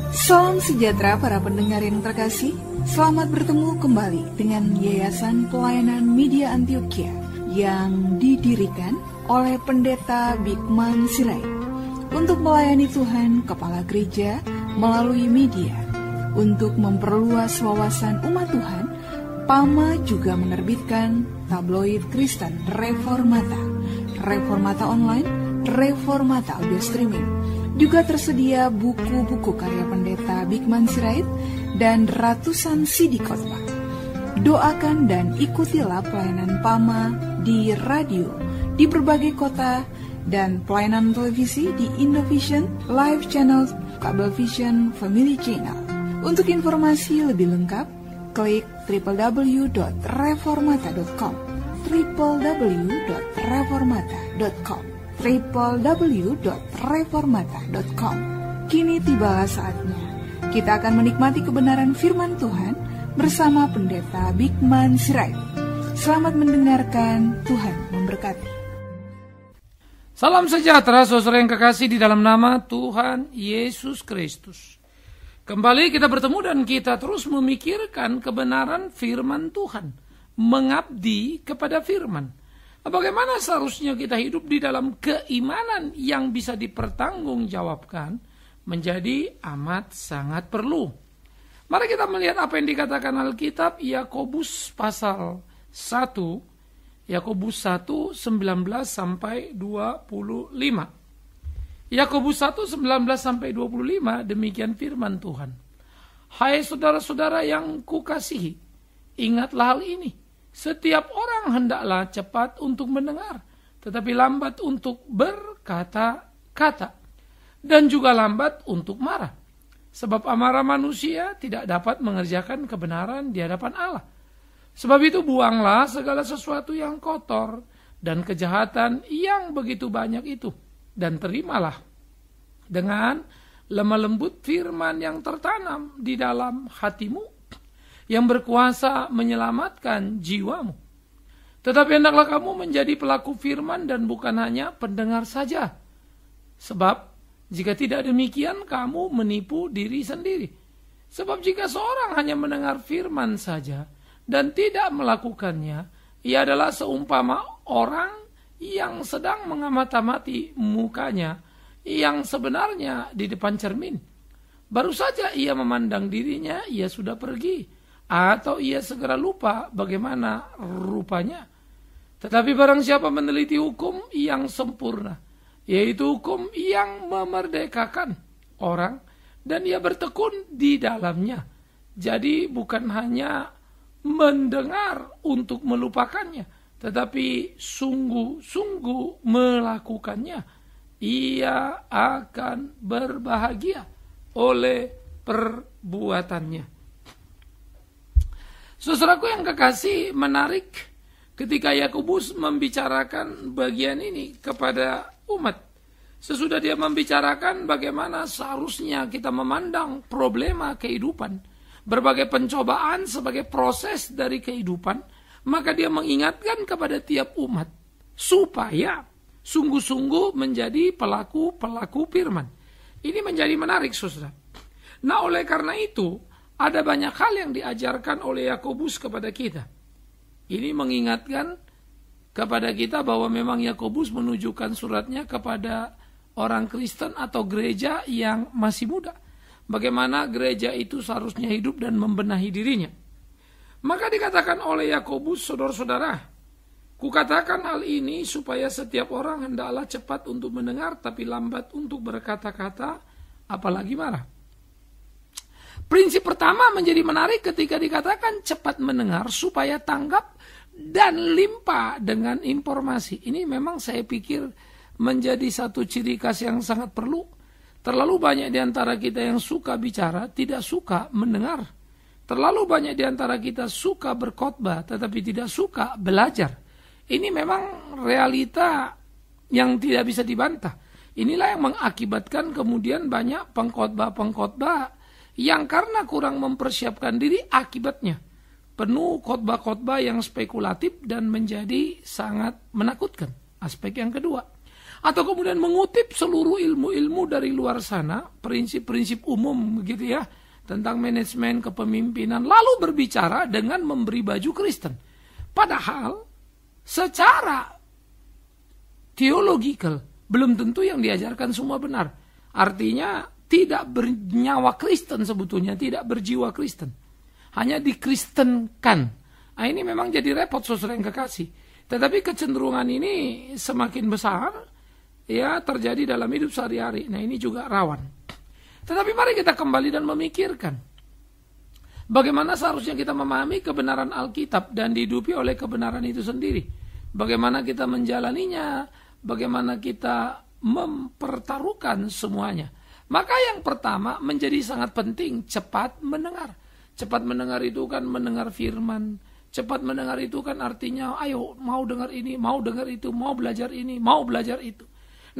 Salam sejahtera para pendengar yang terkasih. Selamat bertemu kembali dengan Yayasan Pelayanan Media Antioquia yang didirikan oleh Pendeta Bigman Sirait untuk melayani Tuhan Kepala Gereja melalui media. Untuk memperluas wawasan umat Tuhan, PAMA juga menerbitkan tabloid Kristen Reformata, Reformata Online, Reformata Audio Streaming. Juga tersedia buku-buku karya Pendeta Bigman Sirait dan ratusan CD khotbah. Doakan dan ikutilah pelayanan PAMA di radio di berbagai kota dan pelayanan televisi di Indovision, Live Channel, Kabelvision, Family Channel. Untuk informasi lebih lengkap, klik www.reformata.com www.reformata.com www.reformata.com. Kini tibalah saatnya kita akan menikmati kebenaran firman Tuhan bersama Pendeta Bigman Sirait. Selamat mendengarkan, Tuhan memberkati. Salam sejahtera saudara yang kekasih di dalam nama Tuhan Yesus Kristus. Kembali kita bertemu dan kita terus memikirkan kebenaran firman Tuhan, mengabdi kepada firman. Bagaimana seharusnya kita hidup di dalam keimanan yang bisa dipertanggungjawabkan menjadi amat sangat perlu. Mari kita melihat apa yang dikatakan Alkitab Yakobus pasal 1, Yakobus 1, 19 sampai 25. Yakobus 1, 19 sampai 25, demikian firman Tuhan. Hai saudara-saudara yang kukasihi, ingatlah hal ini. Setiap orang hendaklah cepat untuk mendengar, tetapi lambat untuk berkata-kata, dan juga lambat untuk marah. Sebab amarah manusia tidak dapat mengerjakan kebenaran di hadapan Allah. Sebab itu buanglah segala sesuatu yang kotor dan kejahatan yang begitu banyak itu, dan terimalah dengan lemah lembut firman yang tertanam di dalam hatimu, yang berkuasa menyelamatkan jiwamu. Tetapi hendaklah kamu menjadi pelaku firman dan bukan hanya pendengar saja. Sebab jika tidak demikian kamu menipu diri sendiri. Sebab jika seorang hanya mendengar firman saja dan tidak melakukannya, ia adalah seumpama orang yang sedang mengamati mukanya yang sebenarnya di depan cermin. Baru saja ia memandang dirinya, ia sudah pergi. Atau ia segera lupa bagaimana rupanya. Tetapi barang siapa meneliti hukum yang sempurna, yaitu hukum yang memerdekakan orang, dan ia bertekun di dalamnya. Jadi bukan hanya mendengar untuk melupakannya, tetapi sungguh-sungguh melakukannya, ia akan berbahagia oleh perbuatannya. Saudaraku yang kekasih, menarik ketika Yakobus membicarakan bagian ini kepada umat. Sesudah dia membicarakan bagaimana seharusnya kita memandang problema kehidupan, berbagai pencobaan sebagai proses dari kehidupan, maka dia mengingatkan kepada tiap umat supaya sungguh-sungguh menjadi pelaku-pelaku firman. Ini menjadi menarik, saudara. Nah, oleh karena itu ada banyak hal yang diajarkan oleh Yakobus kepada kita. Ini mengingatkan kepada kita bahwa memang Yakobus menunjukkan suratnya kepada orang Kristen atau gereja yang masih muda. Bagaimana gereja itu seharusnya hidup dan membenahi dirinya. Maka dikatakan oleh Yakobus, saudara-saudara, kukatakan hal ini supaya setiap orang hendaklah cepat untuk mendengar, tapi lambat untuk berkata-kata, apalagi marah. Prinsip pertama menjadi menarik ketika dikatakan cepat mendengar supaya tanggap dan limpah dengan informasi. Ini memang saya pikir menjadi satu ciri khas yang sangat perlu. Terlalu banyak di antara kita yang suka bicara, tidak suka mendengar. Terlalu banyak di antara kita suka berkhotbah, tetapi tidak suka belajar. Ini memang realita yang tidak bisa dibantah. Inilah yang mengakibatkan kemudian banyak pengkhotbah-pengkhotbah yang karena kurang mempersiapkan diri, akibatnya penuh khotbah-khotbah yang spekulatif dan menjadi sangat menakutkan. Aspek yang kedua, Atau kemudian mengutip seluruh ilmu-ilmu dari luar sana, prinsip-prinsip umum begitu ya, tentang manajemen kepemimpinan, lalu berbicara dengan memberi baju Kristen. Padahal secara theological belum tentu yang diajarkan semua benar. Artinya tidak bernyawa Kristen sebetulnya, tidak berjiwa Kristen. Hanya dikristenkan. Nah, ini memang jadi repot saudara yang kekasih. Tetapi kecenderungan ini semakin besar ya terjadi dalam hidup sehari-hari. Nah, ini juga rawan. Tetapi mari kita kembali dan memikirkan bagaimana seharusnya kita memahami kebenaran Alkitab dan dihidupi oleh kebenaran itu sendiri. Bagaimana kita menjalaninya, bagaimana kita mempertaruhkan semuanya. Maka yang pertama menjadi sangat penting cepat mendengar. Cepat mendengar itu kan mendengar firman. Cepat mendengar itu kan artinya ayo mau dengar ini, mau dengar itu, mau belajar ini, mau belajar itu.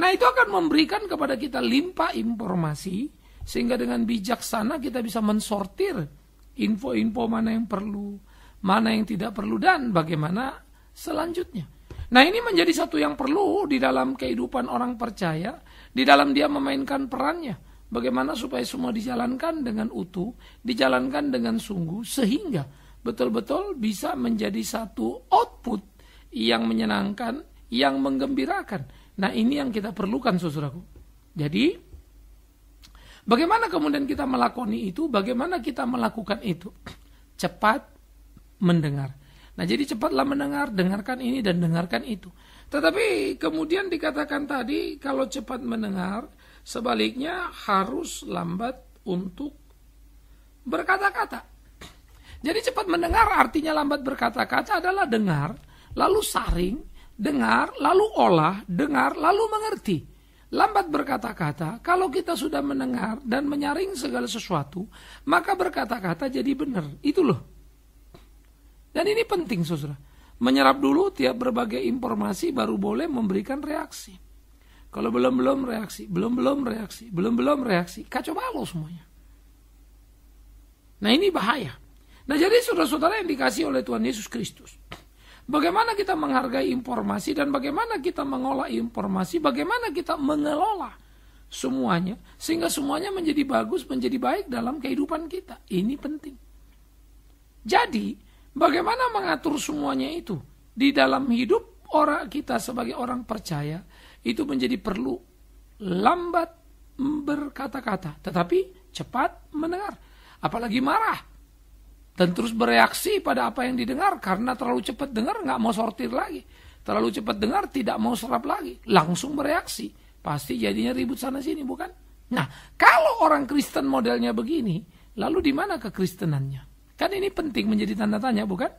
Nah, itu akan memberikan kepada kita limpah informasi sehingga dengan bijaksana kita bisa mensortir info-info mana yang perlu, mana yang tidak perlu, dan bagaimana selanjutnya. Nah, ini menjadi satu yang perlu di dalam kehidupan orang percaya, di dalam dia memainkan perannya. Bagaimana supaya semua dijalankan dengan utuh, dijalankan dengan sungguh, sehingga betul-betul bisa menjadi satu output yang menyenangkan, yang menggembirakan. Nah, ini yang kita perlukan, saudaraku. Jadi, bagaimana kemudian kita melakoni itu, bagaimana kita melakukan itu? Cepat mendengar. Nah, jadi cepatlah mendengar, dengarkan ini dan dengarkan itu. Tetapi kemudian dikatakan tadi, kalau cepat mendengar, sebaliknya harus lambat untuk berkata-kata. Jadi cepat mendengar artinya lambat berkata-kata adalah dengar, lalu saring, dengar, lalu olah, dengar, lalu mengerti. Lambat berkata-kata, kalau kita sudah mendengar dan menyaring segala sesuatu, maka berkata-kata jadi benar. Itu loh. Dan ini penting, saudara. Menyerap dulu tiap berbagai informasi baru boleh memberikan reaksi. Kalau belum reaksi, belum reaksi, kacau balau semuanya. Nah, ini bahaya. Nah, jadi saudara-saudara yang dikasihi oleh Tuhan Yesus Kristus, bagaimana kita menghargai informasi dan bagaimana kita mengolah informasi, bagaimana kita mengelola semuanya, sehingga semuanya menjadi bagus, menjadi baik dalam kehidupan kita. Ini penting. Jadi, bagaimana mengatur semuanya itu di dalam hidup orang kita sebagai orang percaya, itu menjadi perlu lambat berkata-kata, tetapi cepat mendengar. Apalagi marah dan terus bereaksi pada apa yang didengar, karena terlalu cepat dengar nggak mau sortir lagi, terlalu cepat dengar tidak mau serap lagi, langsung bereaksi, pasti jadinya ribut sana sini, bukan? Nah, kalau orang Kristen modelnya begini, lalu di mana kekristenannya? Kan ini penting menjadi tanda tanya, bukan?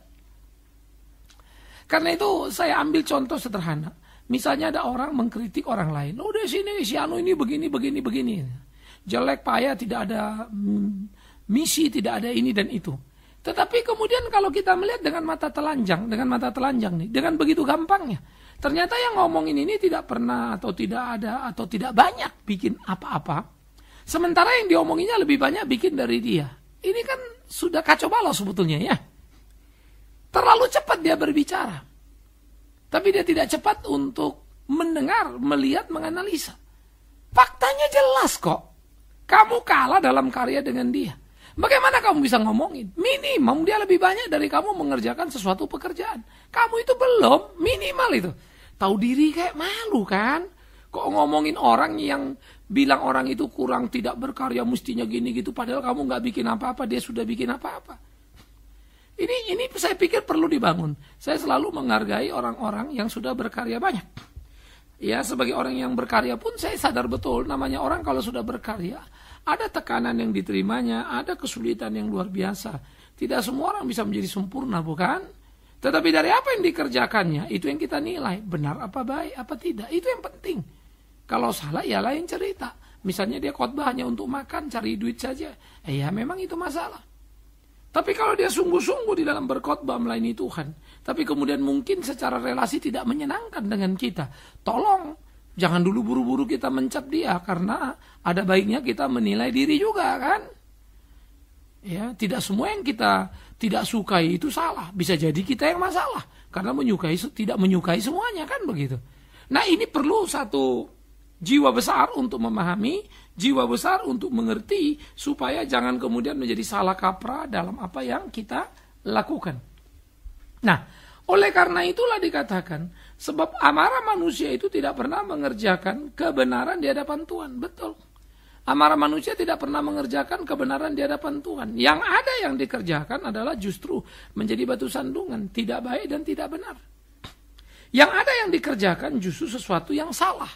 Karena itu saya ambil contoh sederhana. Misalnya ada orang mengkritik orang lain, oh di sini si anu ini begini, jelek, payah, tidak ada misi, tidak ada ini dan itu. Tetapi kemudian kalau kita melihat dengan mata telanjang nih, dengan begitu gampangnya, ternyata yang ngomongin ini tidak pernah atau tidak ada atau tidak banyak bikin apa-apa, sementara yang diomonginya lebih banyak bikin dari dia. Ini kan sudah kacau balau sebetulnya ya. Terlalu cepat dia berbicara, tapi dia tidak cepat untuk mendengar, melihat, menganalisa. Faktanya jelas kok, kamu kalah dalam karya dengan dia. Bagaimana kamu bisa ngomongin? Minimum dia lebih banyak dari kamu mengerjakan sesuatu pekerjaan. Kamu itu belum, minimal itu. Tahu diri kayak malu kan? Kok ngomongin orang yang bilang orang itu kurang, tidak berkarya, mestinya gini gitu. Padahal kamu gak bikin apa-apa, dia sudah bikin apa-apa. Ini saya pikir perlu dibangun. Saya selalu menghargai orang-orang yang sudah berkarya banyak. Ya, sebagai orang yang berkarya pun saya sadar betul, namanya orang kalau sudah berkarya, ada tekanan yang diterimanya, ada kesulitan yang luar biasa. Tidak semua orang bisa menjadi sempurna, bukan? Tetapi dari apa yang dikerjakannya, itu yang kita nilai. Benar apa baik, apa tidak. Itu yang penting. Kalau salah, ya lain cerita. Misalnya dia khotbah hanya untuk makan, cari duit saja. Ya memang itu masalah. Tapi kalau dia sungguh-sungguh di dalam berkhotbah melayani Tuhan, tapi kemudian mungkin secara relasi tidak menyenangkan dengan kita, tolong jangan dulu buru-buru kita mencap dia, karena ada baiknya kita menilai diri juga kan. Ya, tidak semua yang kita tidak sukai itu salah, bisa jadi kita yang masalah karena tidak menyukai semuanya kan begitu. Nah, ini perlu satu jiwa besar untuk memahami, jiwa besar untuk mengerti, supaya jangan kemudian menjadi salah kaprah dalam apa yang kita lakukan. Nah, oleh karena itulah dikatakan, sebab amarah manusia itu tidak pernah mengerjakan kebenaran di hadapan Tuhan. Betul. Amarah manusia tidak pernah mengerjakan kebenaran di hadapan Tuhan. Yang ada yang dikerjakan adalah justru menjadi batu sandungan, tidak baik dan tidak benar. Yang ada yang dikerjakan justru sesuatu yang salah.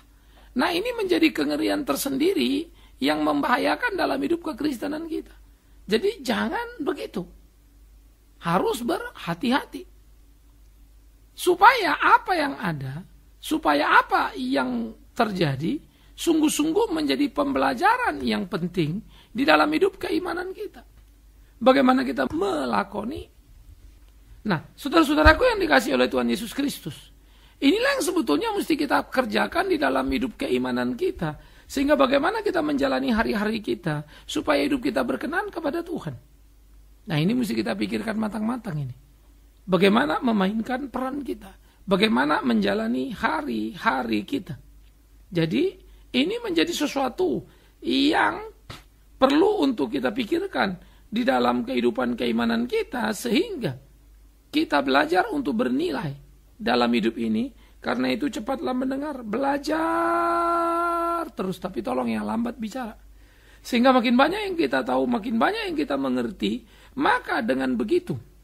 Nah, ini menjadi kengerian tersendiri yang membahayakan dalam hidup kekristenan kita. Jadi jangan begitu. Harus berhati-hati. Supaya apa yang ada, supaya apa yang terjadi, sungguh-sungguh menjadi pembelajaran yang penting di dalam hidup keimanan kita. Bagaimana kita melakoni. Nah, saudara-saudaraku yang dikasihi oleh Tuhan Yesus Kristus, inilah yang sebetulnya mesti kita kerjakan di dalam hidup keimanan kita. Sehingga bagaimana kita menjalani hari-hari kita, supaya hidup kita berkenan kepada Tuhan. Nah, ini mesti kita pikirkan matang-matang ini. Bagaimana memainkan peran kita. Bagaimana menjalani hari-hari kita. Jadi ini menjadi sesuatu yang perlu untuk kita pikirkan di dalam kehidupan keimanan kita. Sehingga kita belajar untuk bernilai dalam hidup ini. Karena itu cepatlah mendengar. Belajar terus. Tapi tolong yang lambat bicara. Sehingga makin banyak yang kita tahu, makin banyak yang kita mengerti. Maka dengan begitu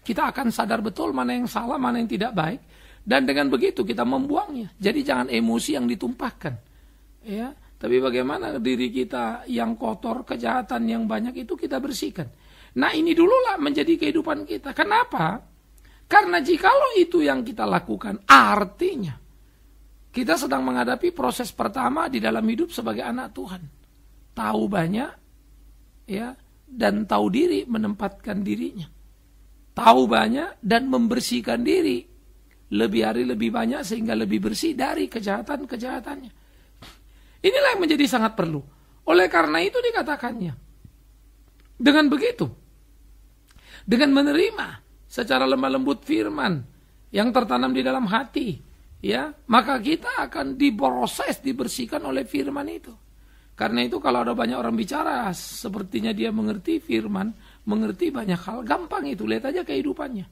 kita akan sadar betul mana yang salah, mana yang tidak baik. Dan dengan begitu kita membuangnya. Jadi jangan emosi yang ditumpahkan. Ya, tapi bagaimana diri kita yang kotor, kejahatan yang banyak itu kita bersihkan. Nah, ini dululah menjadi kehidupan kita. Kenapa? Karena jikalau itu yang kita lakukan, artinya kita sedang menghadapi proses pertama di dalam hidup sebagai anak Tuhan. Tahu banyak, ya, dan tahu diri menempatkan dirinya. Tahu banyak dan membersihkan diri. Lebih hari lebih banyak sehingga lebih bersih dari kejahatan-kejahatannya. Inilah yang menjadi sangat perlu. Oleh karena itu dikatakannya. Dengan begitu. Dengan menerima secara lemah lembut firman yang tertanam di dalam hati. Ya, maka kita akan diproses, dibersihkan oleh firman itu. Karena itu kalau ada banyak orang bicara, sepertinya dia mengerti firman, mengerti banyak hal, gampang itu, lihat aja kehidupannya.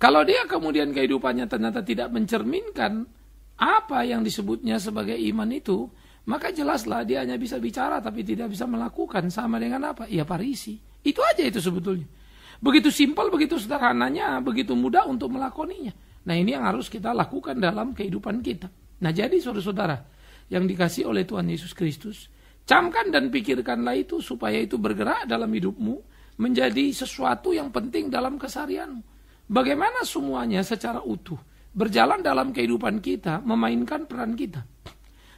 Kalau dia kemudian kehidupannya ternyata tidak mencerminkan apa yang disebutnya sebagai iman itu, maka jelaslah dia hanya bisa bicara tapi tidak bisa melakukan. Sama dengan apa? Ya Farisi. Itu aja itu sebetulnya. Begitu simpel, begitu sederhananya, begitu mudah untuk melakoninya. Nah, ini yang harus kita lakukan dalam kehidupan kita. Nah, jadi saudara-saudara yang dikasih oleh Tuhan Yesus Kristus, camkan dan pikirkanlah itu supaya itu bergerak dalam hidupmu menjadi sesuatu yang penting dalam keseharianmu. Bagaimana semuanya secara utuh berjalan dalam kehidupan kita, memainkan peran kita.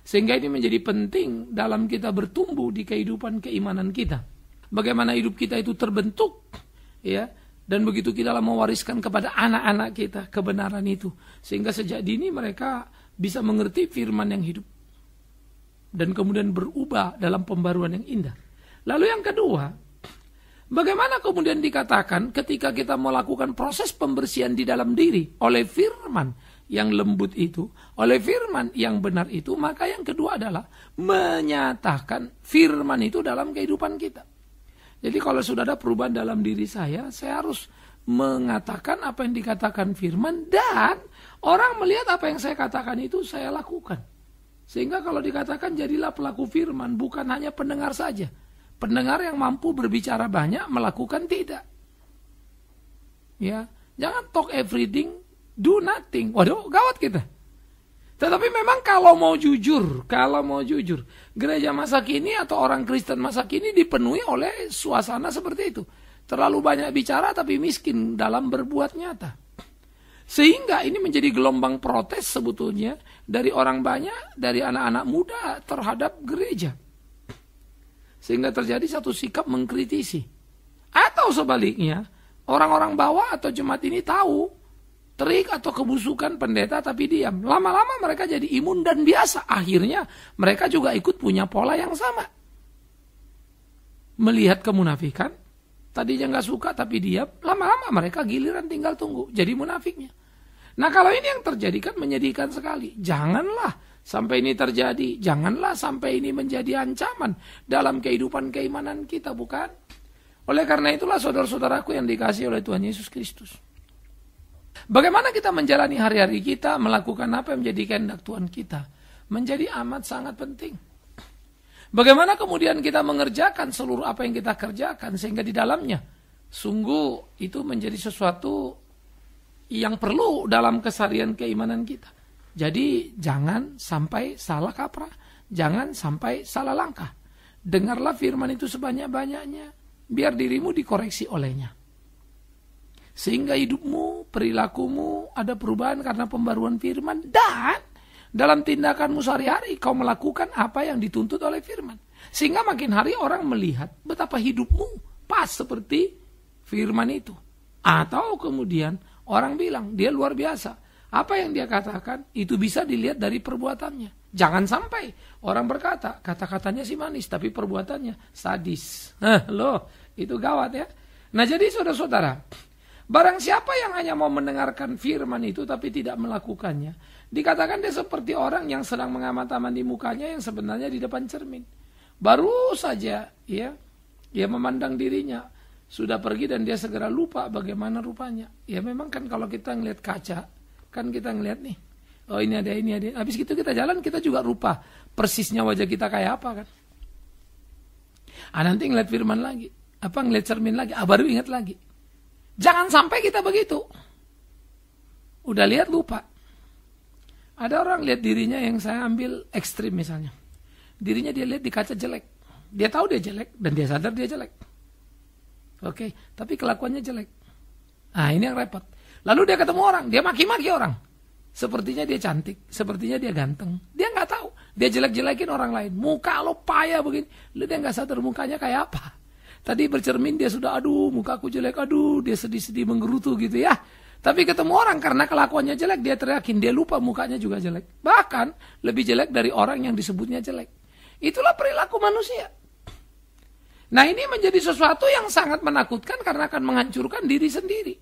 Sehingga ini menjadi penting dalam kita bertumbuh di kehidupan keimanan kita. Bagaimana hidup kita itu terbentuk, ya, dan begitu kita mewariskan kepada anak-anak kita kebenaran itu. Sehingga sejak dini mereka bisa mengerti firman yang hidup. Dan kemudian berubah dalam pembaruan yang indah. Lalu yang kedua, bagaimana kemudian dikatakan ketika kita melakukan proses pembersihan di dalam diri oleh firman yang lembut itu, oleh firman yang benar itu, maka yang kedua adalah menyatakan firman itu dalam kehidupan kita. Jadi kalau sudah ada perubahan dalam diri saya harus mengatakan apa yang dikatakan firman dan orang melihat apa yang saya katakan itu saya lakukan. Sehingga kalau dikatakan jadilah pelaku firman, bukan hanya pendengar saja. Pendengar yang mampu berbicara banyak, melakukan tidak. Ya, jangan talk everything, do nothing. Waduh, gawat kita. Tetapi memang kalau mau jujur, gereja masa kini atau orang Kristen masa kini dipenuhi oleh suasana seperti itu. Terlalu banyak bicara tapi miskin dalam berbuat nyata. Sehingga ini menjadi gelombang protes sebetulnya dari orang banyak, dari anak-anak muda terhadap gereja. Sehingga terjadi satu sikap mengkritisi. Atau sebaliknya, orang-orang bawah atau jemaat ini tahu trik atau kebusukan pendeta tapi diam. Lama-lama mereka jadi imun dan biasa. Akhirnya mereka juga ikut punya pola yang sama. Melihat kemunafikan, tadinya nggak suka tapi diam, lama-lama mereka giliran tinggal tunggu, jadi munafiknya. Nah kalau ini yang terjadi kan menyedihkan sekali. Janganlah sampai ini terjadi. Janganlah sampai ini menjadi ancaman dalam kehidupan keimanan kita, bukan? Oleh karena itulah saudara-saudaraku yang dikasihi oleh Tuhan Yesus Kristus. Bagaimana kita menjalani hari-hari kita, melakukan apa yang menjadi kehendak Tuhan kita, menjadi amat sangat penting. Bagaimana kemudian kita mengerjakan seluruh apa yang kita kerjakan, sehingga di dalamnya, sungguh itu menjadi sesuatu yang perlu dalam keseharian keimanan kita. Jadi jangan sampai salah kaprah, jangan sampai salah langkah. Dengarlah firman itu sebanyak-banyaknya, biar dirimu dikoreksi olehnya. Sehingga hidupmu, perilakumu ada perubahan karena pembaruan firman. Dan dalam tindakanmu sehari-hari kau melakukan apa yang dituntut oleh firman. Sehingga makin hari orang melihat betapa hidupmu pas seperti firman itu. Atau kemudian orang bilang dia luar biasa. Apa yang dia katakan itu bisa dilihat dari perbuatannya. Jangan sampai orang berkata, kata-katanya sih manis tapi perbuatannya sadis. Loh, itu gawat ya. Nah jadi saudara-saudara, barang siapa yang hanya mau mendengarkan firman itu tapi tidak melakukannya, dikatakan dia seperti orang yang sedang mengamati mukanya yang sebenarnya di depan cermin. Baru saja ya, dia memandang dirinya sudah pergi dan dia segera lupa bagaimana rupanya. Ya memang kan kalau kita ngelihat kaca, kan kita ngelihat nih, oh ini ada. Habis gitu kita jalan, kita juga lupa persisnya wajah kita kayak apa kan. Nanti ngelihat firman lagi, ngelihat cermin lagi, baru ingat lagi. Jangan sampai kita begitu. Udah lihat lupa. Ada orang lihat dirinya yang saya ambil ekstrim misalnya. Dirinya dia lihat di kaca jelek. Dia tahu dia jelek dan dia sadar dia jelek. Oke, tapi kelakuannya jelek. Ini yang repot. Lalu dia ketemu orang, dia maki-maki orang. Sepertinya dia cantik, sepertinya dia ganteng. Dia nggak tahu, dia jelek-jelekin orang lain. Muka lo payah begini, lu dia nggak sadar mukanya kayak apa. Tadi bercermin dia sudah, aduh mukaku jelek, aduh dia sedih-sedih menggerutu gitu ya. Tapi ketemu orang karena kelakuannya jelek, dia teriakin, dia lupa mukanya juga jelek. Bahkan lebih jelek dari orang yang disebutnya jelek. Itulah perilaku manusia. Nah ini menjadi sesuatu yang sangat menakutkan karena akan menghancurkan diri sendiri.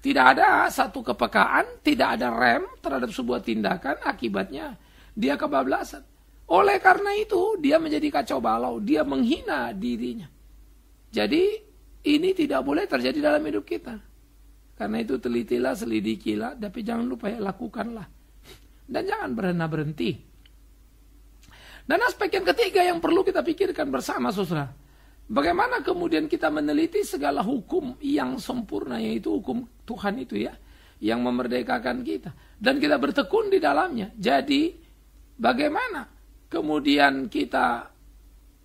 Tidak ada satu kepekaan, tidak ada rem terhadap sebuah tindakan, akibatnya dia kebablasan. Oleh karena itu dia menjadi kacau balau, dia menghina dirinya. Jadi ini tidak boleh terjadi dalam hidup kita. Karena itu telitilah, selidikilah, tapi jangan lupa ya lakukanlah. Dan jangan berhenti. Dan aspek yang ketiga yang perlu kita pikirkan bersama saudara. Bagaimana kemudian kita meneliti segala hukum yang sempurna, yaitu hukum Tuhan itu ya, yang memerdekakan kita. Dan kita bertekun di dalamnya. Jadi bagaimana kemudian kita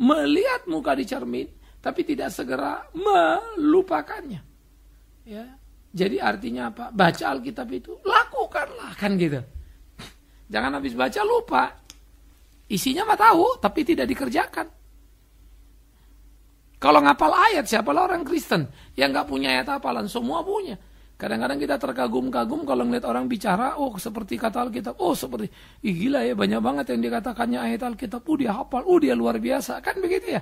melihat muka di cermin, tapi tidak segera melupakannya. Ya. Jadi artinya apa? Baca Alkitab itu, lakukanlah, kan gitu. Jangan habis baca lupa. Isinya mah tahu, tapi tidak dikerjakan. Kalau ngapal ayat, siapalah orang Kristen yang nggak punya ayat hafalan? Semua punya. Kadang-kadang kita terkagum-kagum kalau ngeliat orang bicara, oh seperti kata Alkitab, oh seperti, gila ya banyak banget yang dikatakannya ayat Alkitab, dia hafal, dia luar biasa, kan begitu ya.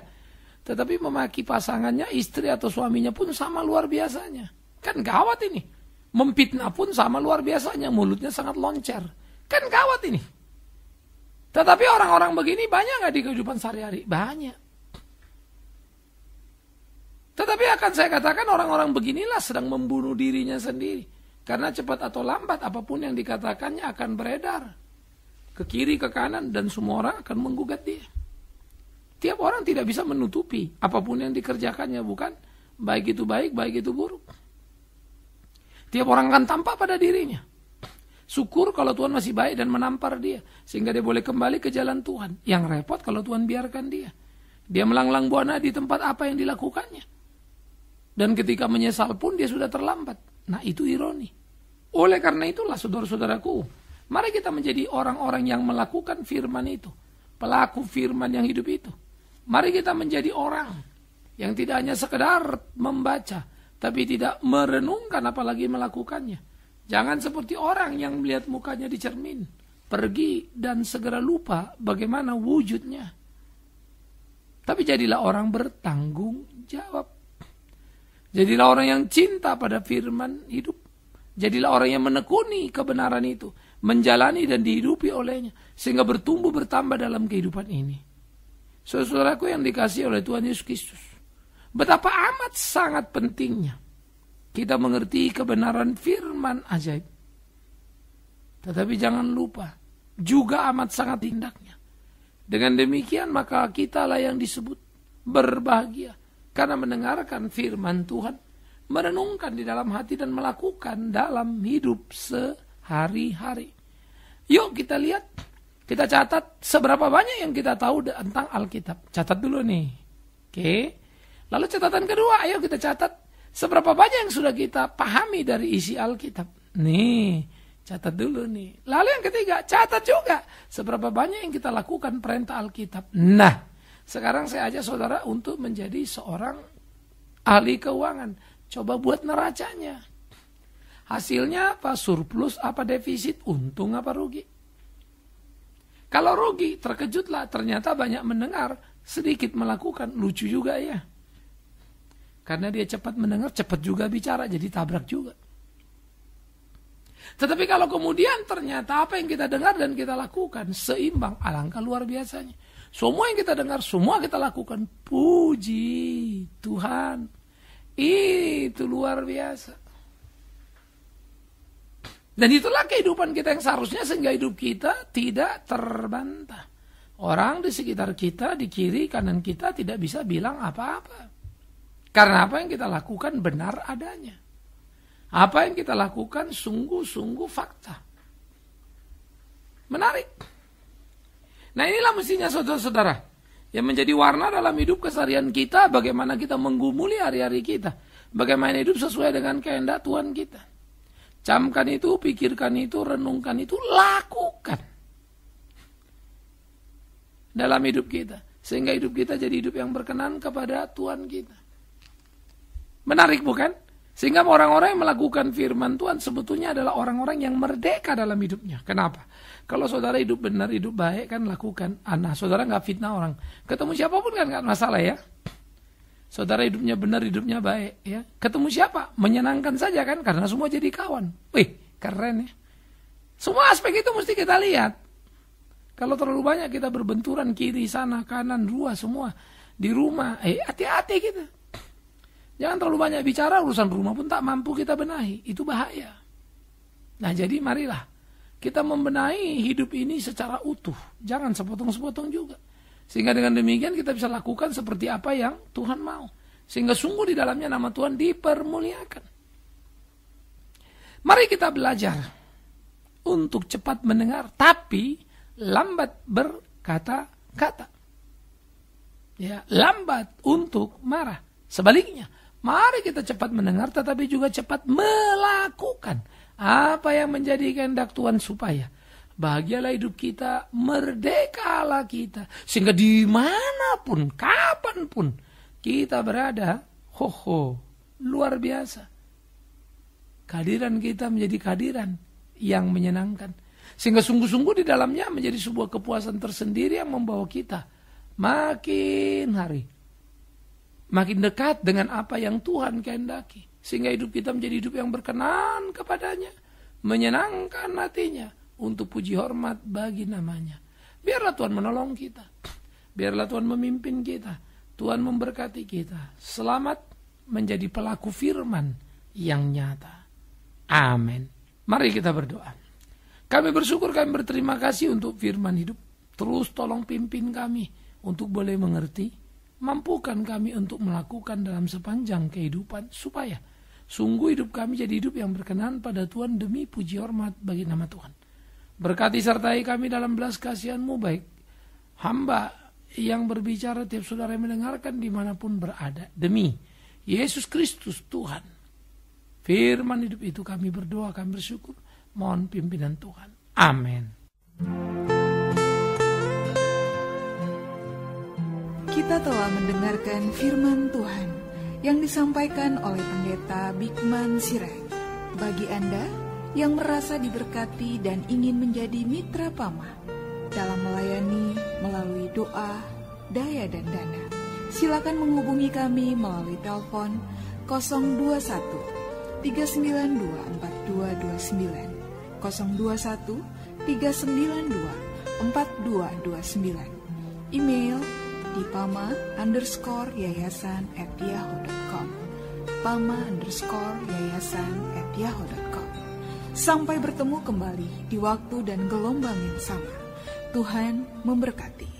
Tetapi memaki pasangannya, istri atau suaminya pun sama luar biasanya. Kan gawat ini. Memfitnah pun sama luar biasanya, mulutnya sangat loncer. Kan gawat ini. Tetapi orang-orang begini banyak nggak di kehidupan sehari-hari? Banyak. Tetapi akan saya katakan orang-orang beginilah sedang membunuh dirinya sendiri. Karena cepat atau lambat apapun yang dikatakannya akan beredar. Ke kiri, ke kanan, dan semua orang akan menggugat dia. Tiap orang tidak bisa menutupi apapun yang dikerjakannya, bukan? Baik itu baik, baik itu buruk. Tiap orang akan tampak pada dirinya. Syukur kalau Tuhan masih baik dan menampar dia. Sehingga dia boleh kembali ke jalan Tuhan. Yang repot kalau Tuhan biarkan dia. Dia melanglang buana di tempat apa yang dilakukannya. Dan ketika menyesal pun dia sudah terlambat. Nah itu ironi. Oleh karena itulah saudara-saudaraku, mari kita menjadi orang-orang yang melakukan firman itu. Pelaku firman yang hidup itu. Mari kita menjadi orang yang tidak hanya sekedar membaca, tapi tidak merenungkan apalagi melakukannya. Jangan seperti orang yang melihat mukanya di cermin, pergi dan segera lupa bagaimana wujudnya. Tapi jadilah orang bertanggung jawab. Jadilah orang yang cinta pada firman hidup. Jadilah orang yang menekuni kebenaran itu, menjalani dan dihidupi olehnya, sehingga bertumbuh bertambah dalam kehidupan ini. Saudaraku yang dikasihi oleh Tuhan Yesus Kristus, betapa amat sangat pentingnya kita mengerti kebenaran firman ajaib. Tetapi jangan lupa, juga amat sangat tindaknya. Dengan demikian maka kitalah yang disebut berbahagia, karena mendengarkan firman Tuhan, merenungkan di dalam hati dan melakukan dalam hidup sehari-hari. Yuk kita lihat, kita catat seberapa banyak yang kita tahu tentang Alkitab. Catat dulu nih. Oke. Lalu catatan kedua, ayo kita catat seberapa banyak yang sudah kita pahami dari isi Alkitab. Nih, catat dulu nih. Lalu yang ketiga, catat juga seberapa banyak yang kita lakukan perintah Alkitab. Nah, sekarang saya ajak saudara untuk menjadi seorang ahli keuangan. Coba buat neracanya. Hasilnya apa? Surplus apa defisit? Untung apa rugi? Kalau rugi, terkejutlah. Ternyata banyak mendengar, sedikit melakukan. Lucu juga ya. Karena dia cepat mendengar, cepat juga bicara, jadi tabrak juga. Tetapi kalau kemudian ternyata apa yang kita dengar dan kita lakukan seimbang, alangkah luar biasanya. Semua yang kita dengar, semua kita lakukan. Puji Tuhan. Itu luar biasa. Dan itulah kehidupan kita yang seharusnya, sehingga hidup kita tidak terbantah. Orang di sekitar kita, di kiri kanan kita tidak bisa bilang apa-apa. Karena apa yang kita lakukan benar adanya. Apa yang kita lakukan sungguh-sungguh fakta. Menarik. Nah inilah mestinya saudara-saudara, yang menjadi warna dalam hidup keseharian kita, bagaimana kita menggumuli hari-hari kita. Bagaimana hidup sesuai dengan kehendak Tuhan kita. Camkan itu, pikirkan itu, renungkan itu, lakukan. Dalam hidup kita. Sehingga hidup kita jadi hidup yang berkenan kepada Tuhan kita. Menarik bukan? Sehingga orang-orang yang melakukan firman Tuhan sebetulnya adalah orang-orang yang merdeka dalam hidupnya. Kenapa? Kalau saudara hidup benar, hidup baik kan lakukan. Nah, saudara nggak fitnah orang. Ketemu siapapun kan nggak masalah ya. Saudara hidupnya benar, hidupnya baik ya. Ketemu siapa? Menyenangkan saja kan, karena semua jadi kawan. Wih, keren ya. Semua aspek itu mesti kita lihat. Kalau terlalu banyak kita berbenturan kiri, sana, kanan, luar semua. Di rumah, hati-hati kita. Jangan terlalu banyak bicara, urusan rumah pun tak mampu kita benahi. Itu bahaya. Nah jadi marilah kita membenahi hidup ini secara utuh. Jangan sepotong-sepotong juga. Sehingga dengan demikian kita bisa lakukan seperti apa yang Tuhan mau. Sehingga sungguh di dalamnya nama Tuhan dipermuliakan. Mari kita belajar untuk cepat mendengar, tapi lambat berkata-kata. Ya, lambat untuk marah. Sebaliknya, mari kita cepat mendengar tetapi juga cepat melakukan apa yang menjadi kehendak Tuhan, supaya bahagialah hidup kita, merdekalah kita. Sehingga dimanapun, kapanpun kita berada, luar biasa. Kehadiran kita menjadi kehadiran yang menyenangkan. Sehingga sungguh-sungguh di dalamnya menjadi sebuah kepuasan tersendiri yang membawa kita makin hari makin dekat dengan apa yang Tuhan kehendaki. Sehingga hidup kita menjadi hidup yang berkenan kepadanya, menyenangkan hatinya, untuk puji hormat bagi namanya. Biarlah Tuhan menolong kita. Biarlah Tuhan memimpin kita. Tuhan memberkati kita. Selamat menjadi pelaku firman yang nyata. Amin. Mari kita berdoa. Kami bersyukur, kami berterima kasih untuk firman hidup. Terus tolong pimpin kami untuk boleh mengerti. Mampukan kami untuk melakukan dalam sepanjang kehidupan, supaya sungguh hidup kami jadi hidup yang berkenan pada Tuhan demi puji hormat bagi nama Tuhan. Berkati sertai kami dalam belas kasihan-Mu, baik hamba yang berbicara, tiap saudara yang mendengarkan dimanapun berada. Demi Yesus Kristus Tuhan. Firman hidup itu kami berdoa, kami bersyukur. Mohon pimpinan Tuhan. Amin. Kita telah mendengarkan firman Tuhan yang disampaikan oleh Pendeta Bikman Sirait. Bagi Anda yang merasa diberkati dan ingin menjadi mitra Pamah dalam melayani melalui doa, daya dan dana, silakan menghubungi kami melalui telepon 021 392-4229, 021-392-4229. Email di pama_yayasan@yahoo.com, pama_yayasan@yahoo.com. Sampai bertemu kembali di waktu dan gelombang yang sama. Tuhan memberkati.